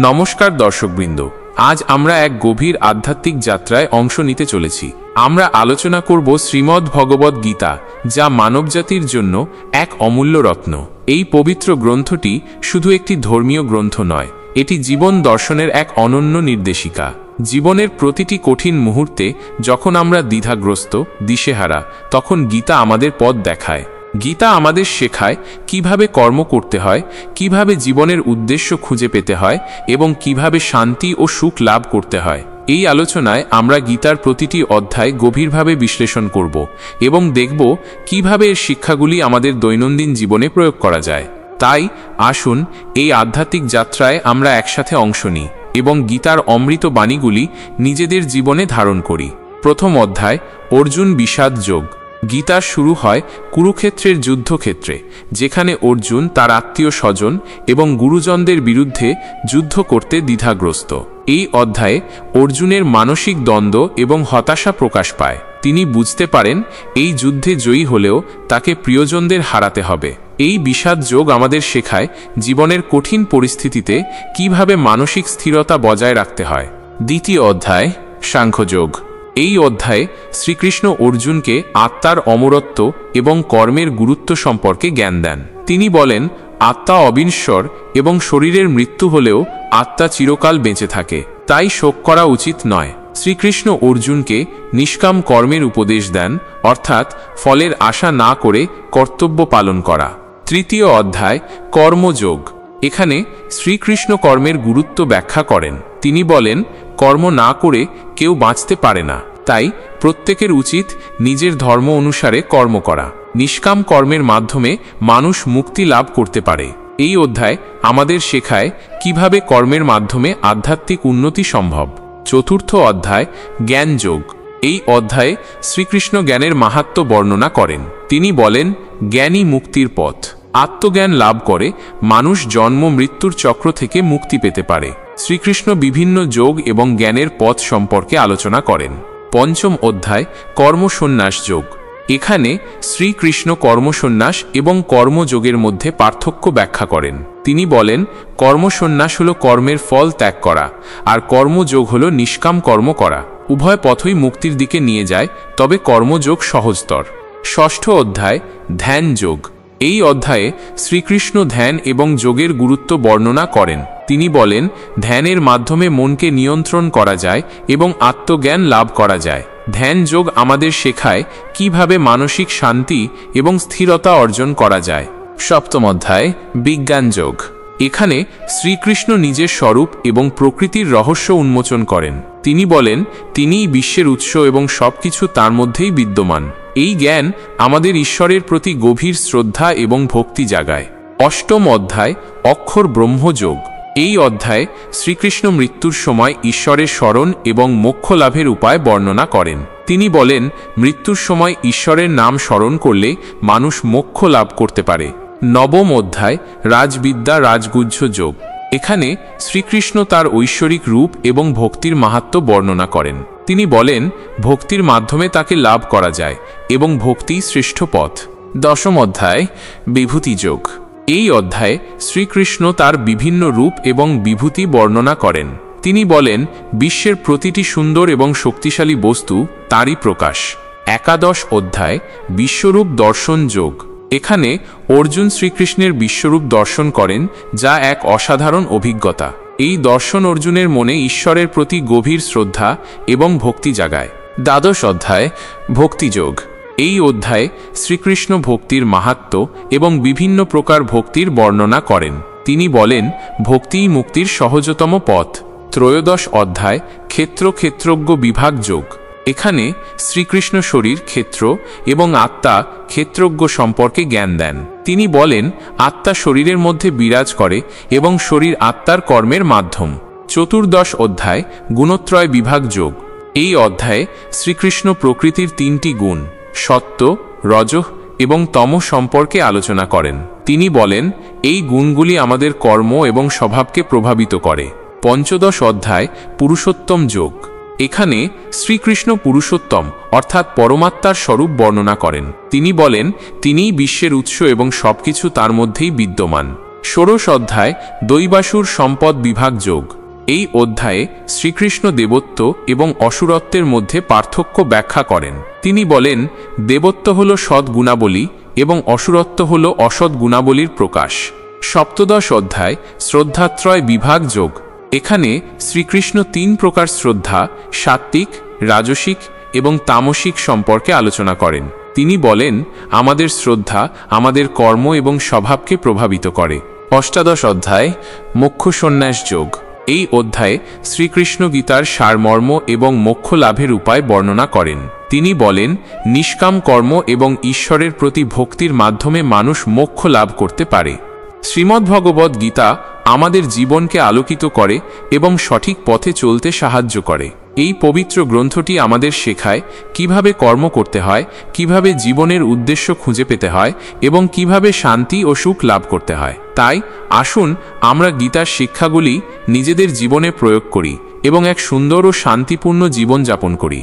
নমস্কার দর্শকবৃন্দ, আজ আমরা এক গভীর আধ্যাত্মিক যাত্রায় অংশ নিতে চলেছি। আমরা আলোচনা করব শ্রীমদ্ ভগবদ গীতা, যা মানবজাতির জন্য এক অমূল্য রত্ন। এই পবিত্র গ্রন্থটি শুধু একটি ধর্মীয় গ্রন্থ নয়, এটি জীবন দর্শনের এক অনন্য নির্দেশিকা। জীবনের প্রতিটি কঠিন মুহূর্তে যখন আমরা দ্বিধাগ্রস্ত, দিশেহারা, তখন গীতা আমাদের পথ দেখায়। গীতা আমাদের শেখায় কিভাবে কর্ম করতে হয়, কিভাবে জীবনের উদ্দেশ্য খুঁজে পেতে হয় এবং কিভাবে শান্তি ও সুখ লাভ করতে হয়। এই আলোচনায় আমরা গীতার প্রতিটি অধ্যায় গভীরভাবে বিশ্লেষণ করব এবং দেখব কিভাবে এর শিক্ষাগুলি আমাদের দৈনন্দিন জীবনে প্রয়োগ করা যায়। তাই আসুন এই আধ্যাত্মিক যাত্রায় আমরা একসাথে অংশ নিই এবং গীতার অমৃত বাণীগুলি নিজেদের জীবনে ধারণ করি। প্রথম অধ্যায়, অর্জুন বিষাদ যোগ। গীতার শুরু হয় কুরুক্ষেত্রের যুদ্ধক্ষেত্রে, যেখানে অর্জুন তার আত্মীয় স্বজন এবং গুরুজনদের বিরুদ্ধে যুদ্ধ করতে দ্বিধাগ্রস্ত। এই অধ্যায়ে অর্জুনের মানসিক দ্বন্দ্ব এবং হতাশা প্রকাশ পায়। তিনি বুঝতে পারেন এই যুদ্ধে জয়ী হলেও তাকে প্রিয়জনদের হারাতে হবে। এই বিষাদ যোগ আমাদের শেখায় জীবনের কঠিন পরিস্থিতিতে কিভাবে মানসিক স্থিরতা বজায় রাখতে হয়। দ্বিতীয় অধ্যায়, সাংখ্যযোগ। এই অধ্যায়ে শ্রীকৃষ্ণ অর্জুনকে আত্মার অমরত্ব এবং কর্মের গুরুত্ব সম্পর্কে জ্ঞান দেন। তিনি বলেন, আত্মা অবিনশ্বর এবং শরীরের মৃত্যু হলেও আত্মা চিরকাল বেঁচে থাকে, তাই শোক করা উচিত নয়। শ্রীকৃষ্ণ অর্জুনকে নিষ্কাম কর্মের উপদেশ দেন, অর্থাৎ ফলের আশা না করে কর্তব্য পালন করা। তৃতীয় অধ্যায়, কর্মযোগ। এখানে শ্রীকৃষ্ণ কর্মের গুরুত্ব ব্যাখ্যা করেন। তিনি বলেন, কর্ম না করে কেউ বাঁচতে পারে না, তাই প্রত্যেকের উচিত নিজের ধর্ম অনুসারে কর্ম করা। নিষ্কাম কর্মের মাধ্যমে মানুষ মুক্তি লাভ করতে পারে। এই অধ্যায় আমাদের শেখায় কিভাবে কর্মের মাধ্যমে আধ্যাত্মিক উন্নতি সম্ভব। চতুর্থ অধ্যায়, জ্ঞানযোগ। এই অধ্যায়ে শ্রীকৃষ্ণ জ্ঞানের মাহাত্ম্য বর্ণনা করেন। তিনি বলেন, জ্ঞানই মুক্তির পথ। আত্মজ্ঞান লাভ করে মানুষ জন্ম মৃত্যুর চক্র থেকে মুক্তি পেতে পারে। শ্রীকৃষ্ণ বিভিন্ন যোগ এবং জ্ঞানের পথ সম্পর্কে আলোচনা করেন। পঞ্চম অধ্যায়, কর্মসন্ন্যাস যোগ। এখানে শ্রীকৃষ্ণ কর্মসন্ন্যাস এবং কর্মযোগের মধ্যে পার্থক্য ব্যাখ্যা করেন। তিনি বলেন, কর্মসন্ন্যাস হল কর্মের ফল ত্যাগ করা, আর কর্মযোগ হল নিষ্কাম কর্ম করা। উভয় পথই মুক্তির দিকে নিয়ে যায়, তবে কর্মযোগ সহজতর। ষষ্ঠ অধ্যায়, ধ্যান যোগ। এই অধ্যায়ে শ্রীকৃষ্ণ ধ্যান এবং যোগের গুরুত্ব বর্ণনা করেন। তিনি বলেন, ধ্যানের মাধ্যমে মনকে নিয়ন্ত্রণ করা যায় এবং আত্মজ্ঞান লাভ করা যায়। ধ্যান যোগ আমাদের শেখায় কিভাবে মানসিক শান্তি এবং স্থিরতা অর্জন করা যায়। সপ্তম অধ্যায়, বিজ্ঞান যোগ। এখানে শ্রীকৃষ্ণ নিজের স্বরূপ এবং প্রকৃতির রহস্য উন্মোচন করেন। তিনি বলেন, তিনিই বিশ্বের উৎস এবং সবকিছু তার মধ্যেই বিদ্যমান। এই জ্ঞান আমাদের ঈশ্বরের প্রতি গভীর শ্রদ্ধা এবং ভক্তি জাগায়। অষ্টম অধ্যায়, অক্ষর ব্রহ্মযোগ। এই অধ্যায়ে শ্রীকৃষ্ণ মৃত্যুর সময় ঈশ্বরের স্মরণ এবং মোক্ষ লাভের উপায় বর্ণনা করেন। তিনি বলেন, মৃত্যুর সময় ঈশ্বরের নাম স্মরণ করলে মানুষ মোক্ষ লাভ করতে পারে। নবম অধ্যায়, রাজবিদ্যা রাজগুহ্য যোগ। এখানে শ্রীকৃষ্ণ তার ঐশ্বরিক রূপ এবং ভক্তির মাহাত্ম্য বর্ণনা করেন। তিনি বলেন, ভক্তির মাধ্যমে তাকে লাভ করা যায় এবং ভক্তিই শ্রেষ্ঠ পথ। দশম অধ্যায়, বিভূতি যোগ। এই অধ্যায়ে শ্রীকৃষ্ণ তার বিভিন্ন রূপ এবং বিভূতি বর্ণনা করেন। তিনি বলেন, বিশ্বের প্রতিটি সুন্দর এবং শক্তিশালী বস্তু তারই প্রকাশ। একাদশ অধ্যায়, বিশ্বরূপ দর্শন যোগ। এখানে অর্জুন শ্রীকৃষ্ণের বিশ্বরূপ দর্শন করেন, যা এক অসাধারণ অভিজ্ঞতা। এই দর্শন অর্জুনের মনে ঈশ্বরের প্রতি গভীর শ্রদ্ধা এবং ভক্তি জাগায়। দ্বাদশ অধ্যায়, ভক্তিযোগ। এই অধ্যায়ে শ্রীকৃষ্ণ ভক্তির মাহাত্ম্য এবং বিভিন্ন প্রকার ভক্তির বর্ণনা করেন। তিনি বলেন, ভক্তিই মুক্তির সহজতম পথ। ত্রয়োদশ অধ্যায়, ক্ষেত্রজ্ঞ বিভাগ যোগ। এখানে শ্রীকৃষ্ণ শরীর ক্ষেত্র এবং আত্মা ক্ষেত্রজ্ঞ সম্পর্কে জ্ঞান দেন। তিনি বলেন, আত্মা শরীরের মধ্যে বিরাজ করে এবং শরীর আত্মার কর্মের মাধ্যম। চতুর্দশ অধ্যায়, গুণত্রয় বিভাগ যোগ। এই অধ্যায়ে শ্রীকৃষ্ণ প্রকৃতির তিনটি গুণ, সত্ত্ব, রজঃ এবং তম সম্পর্কে আলোচনা করেন। তিনি বলেন, এই গুণগুলি আমাদের কর্ম এবং স্বভাবকে প্রভাবিত করে। পঞ্চদশ অধ্যায়, পুরুষোত্তম যোগ। এখানে শ্রীকৃষ্ণ পুরুষোত্তম অর্থাৎ পরমাত্মার স্বরূপ বর্ণনা করেন। তিনি বলেন, তিনিই বিশ্বের উৎস এবং সবকিছু তার মধ্যেই বিদ্যমান। ষোড়শ অধ্যায় দৈবাসুর সম্পদ বিভাগ যোগ। এই অধ্যায়ে শ্রীকৃষ্ণ দেবত্ব এবং অসুরত্বের মধ্যে পার্থক্য ব্যাখ্যা করেন। তিনি বলেন, দেবত্ব হল সৎ গুণাবলী এবং অসুরত্ব হল অসৎ গুণাবলীর প্রকাশ। সপ্তদশ অধ্যায় শ্রদ্ধাত্রয় বিভাগ যোগ। এখানে শ্রীকৃষ্ণ 3 প্রকার শ্রদ্ধা, সাত্ত্বিক, রাজসিক এবং তামসিক সম্পর্কে আলোচনা করেন। তিনি বলেন, আমাদের শ্রদ্ধা আমাদের কর্ম এবং স্বভাবকে প্রভাবিত করে। অষ্টাদশ অধ্যায় মোক্ষ সন্ন্যাস যোগ। এই অধ্যায়ে শ্রীকৃষ্ণ গীতার সারমর্ম এবং মোক্ষ লাভের উপায় বর্ণনা করেন। তিনি বলেন, নিষ্কাম কর্ম এবং ঈশ্বরের প্রতি ভক্তির মাধ্যমে মানুষ মোক্ষ লাভ করতে পারে। শ্রীমদ্ভগবদ্ গীতা আমাদের জীবনকে আলোকিত করে এবং সঠিক পথে চলতে সাহায্য করে। এই পবিত্র গ্রন্থটি আমাদের শেখায় কিভাবে কর্ম করতে হয়, কিভাবে জীবনের উদ্দেশ্য খুঁজে পেতে হয় এবং কিভাবে শান্তি ও সুখ লাভ করতে হয়। তাই আসুন আমরা গীতার শিক্ষাগুলি নিজেদের জীবনে প্রয়োগ করি এবং এক সুন্দর ও শান্তিপূর্ণ জীবন যাপন করি।